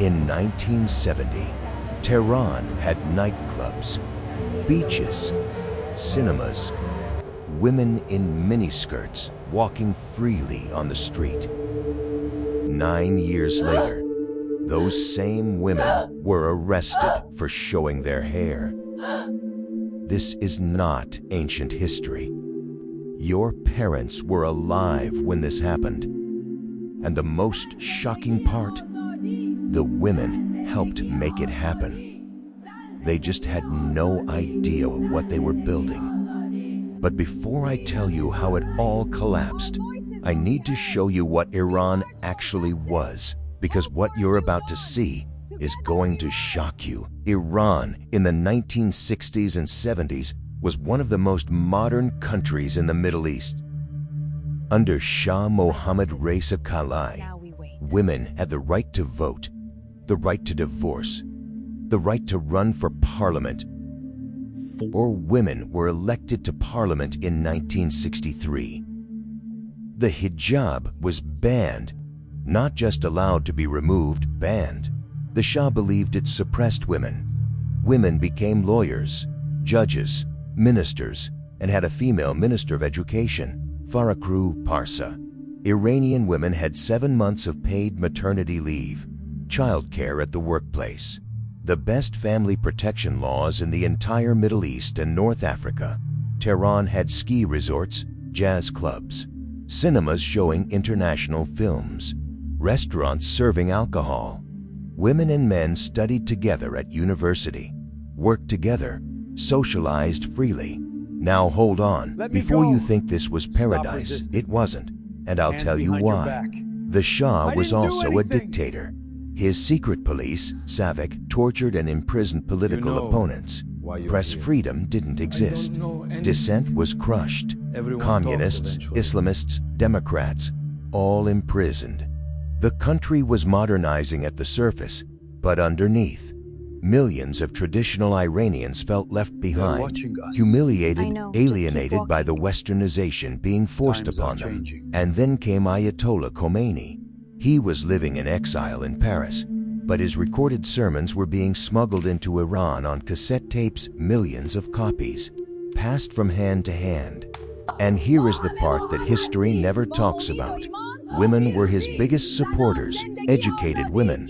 In 1970, Tehran had nightclubs, beaches, cinemas, women in miniskirts walking freely on the street. 9 years later, those same women were arrested for showing their hair. This is not ancient history. Your parents were alive when this happened. And the most shocking part, the women helped make it happen. They just had no idea what they were building. But before I tell you how it all collapsed, I need to show you what Iran actually was, because what you're about to see is going to shock you. Iran in the 1960s and 70s was one of the most modern countries in the Middle East. Under Shah Mohammad Reza Pahlavi, women had the right to vote, the right to divorce, the right to run for parliament. 4 women were elected to parliament in 1963. The hijab was banned, not just allowed to be removed, banned. The Shah believed it suppressed women. Women became lawyers, judges, ministers, and had a female minister of education, Farakru Parsa. Iranian women had 7 months of paid maternity leave, childcare at the workplace, the best family protection laws in the entire Middle East and North Africa. Tehran had ski resorts, jazz clubs, cinemas showing international films, restaurants serving alcohol. Women and men studied together at university, worked together, socialized freely. Now hold on, before you think this was paradise, it wasn't, and I'll tell you why. The Shah was also a dictator. His secret police, Savik, tortured and imprisoned political opponents. Press freedom didn't exist. Dissent was crushed. Communists, Islamists, Democrats, all imprisoned. The country was modernizing at the surface, but underneath, millions of traditional Iranians felt left behind, humiliated, alienated by the westernization being forced upon them. And then came Ayatollah Khomeini. He was living in exile in Paris, but his recorded sermons were being smuggled into Iran on cassette tapes, millions of copies, passed from hand to hand. And here is the part that history never talks about. Women were his biggest supporters, educated women,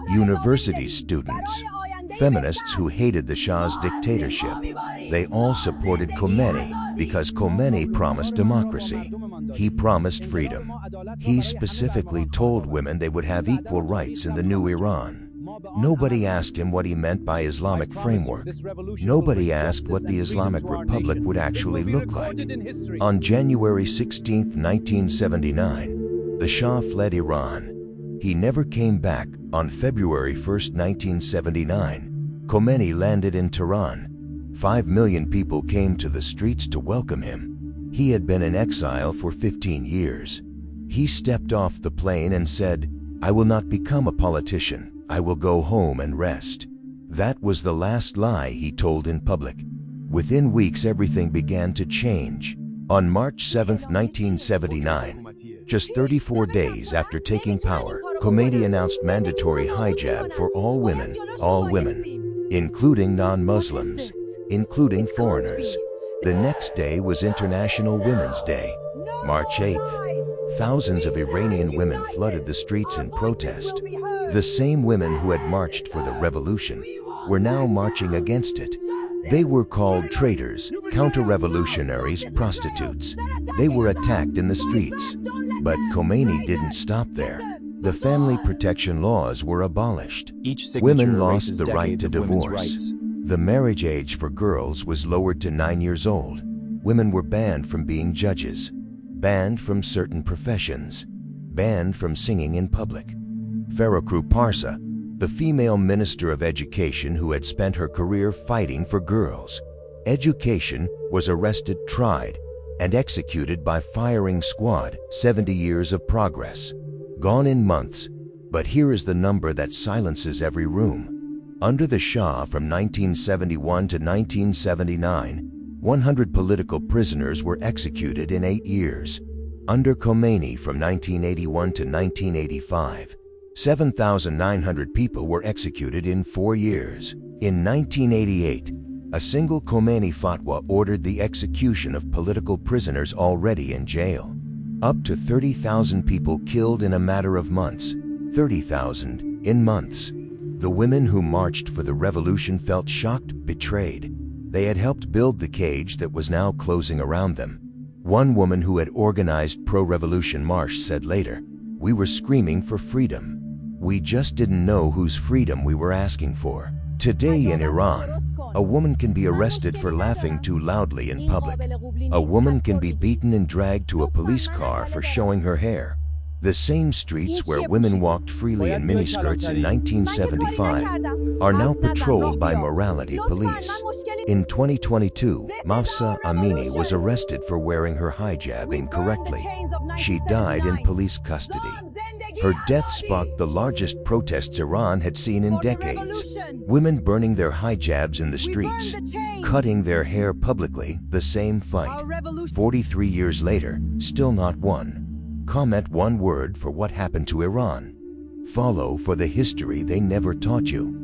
university students, feminists who hated the Shah's dictatorship. They all supported Khomeini because Khomeini promised democracy. He promised freedom. He specifically told women they would have equal rights in the new Iran. Nobody asked him what he meant by Islamic framework. Nobody asked what the Islamic Republic would actually look like. On January 16, 1979, the Shah fled Iran. He never came back. On February 1, 1979, Khomeini landed in Tehran. 5 million people came to the streets to welcome him. He had been in exile for 15 years. He stepped off the plane and said, "I will not become a politician. I will go home and rest." That was the last lie he told in public. Within weeks, everything began to change. On March 7, 1979, just 34 days after taking power, Khomeini announced mandatory hijab for all women, including non-Muslims, including foreigners. The next day was International Women's Day, March 8th. Thousands of Iranian women flooded the streets in protest. The same women who had marched for the revolution were now marching against it. They were called traitors, counter-revolutionaries, prostitutes. They were attacked in the streets. But Khomeini didn't stop there. The family protection laws were abolished. Women lost the right to divorce. The marriage age for girls was lowered to 9 years old. Women were banned from being judges, banned from certain professions, banned from singing in public. Farakru Parsa, the female minister of education who had spent her career fighting for girls' education, was arrested, tried, and executed by firing squad. 70 years of progress, gone in months. But here is the number that silences every room. Under the Shah from 1971 to 1979, 100 political prisoners were executed in 8 years. Under Khomeini from 1981 to 1985, 7,900 people were executed in 4 years. In 1988, a single Khomeini fatwa ordered the execution of political prisoners already in jail. Up to 30,000 people killed in a matter of months. 30,000 in months. The women who marched for the revolution felt shocked, betrayed. They had helped build the cage that was now closing around them. One woman who had organized pro-revolution march said later, "We were screaming for freedom. We just didn't know whose freedom we were asking for." Today in Iran, a woman can be arrested for laughing too loudly in public. A woman can be beaten and dragged to a police car for showing her hair. The same streets where women walked freely in miniskirts in 1975 are now patrolled by morality police. In 2022, Mahsa Amini was arrested for wearing her hijab incorrectly. She died in police custody. Her death sparked the largest protests Iran had seen in decades. Women burning their hijabs in the streets, cutting their hair publicly, the same fight. 43 years later, still not one. Comment one word for what happened to Iran. Follow for the history they never taught you.